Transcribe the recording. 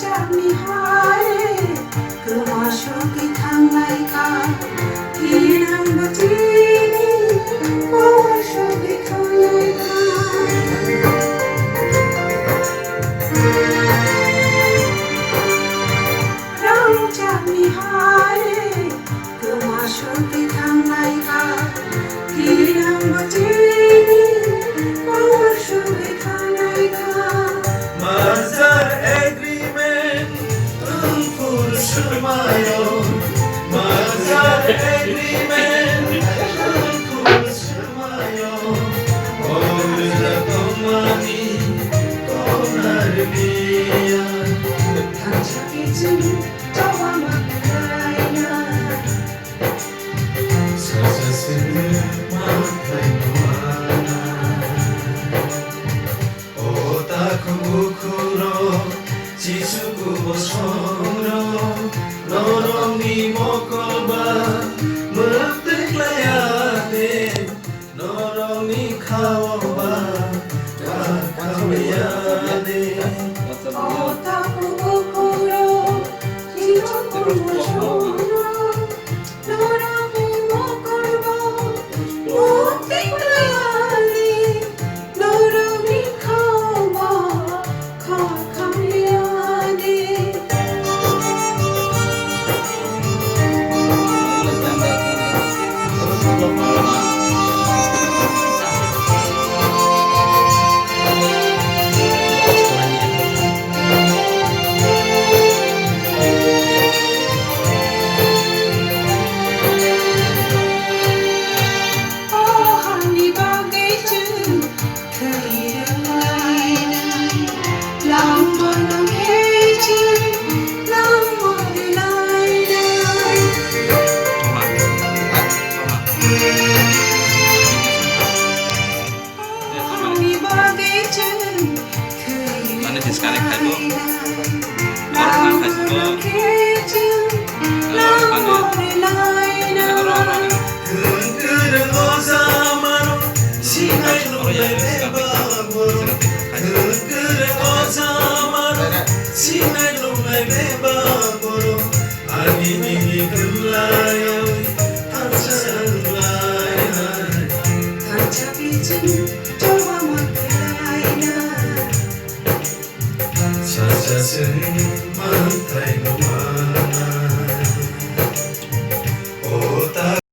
जानि हारे गोमासुखि थांनायखा गिनांगौ दिनै गोमासुखि थांनायखा जानि हारे गोमासुखि थांनायखा गिनांगौ दिनै गोमासुखि थांनायखा Mazar agreement Tumpur Shumayo Mazar agreement Tumpur Shumayo Orla Komani Konar Biya Tanchakitun Tawa Makaraya Sasasinu Makai Kuana Otaku Bukuro Chisuku Bosoro Norongni Mokoba Murtiklayane Norongni Kaoba Kakamiyane Otaku Bukuro Chisuku Bosoro Norongni Mokoba Murtiklayane Norongni Kaoba Kakamiyane Hani bagaikan kehidupan lama kehidupan lama lain Hani bagaikan Mana disconnect dulu. lama kehidupan lama lain Keren o zaman Sinay lumele baburo Keren o zaman Sinay lumele baburo Ani nini kulayo Tansan layan Tanchakitun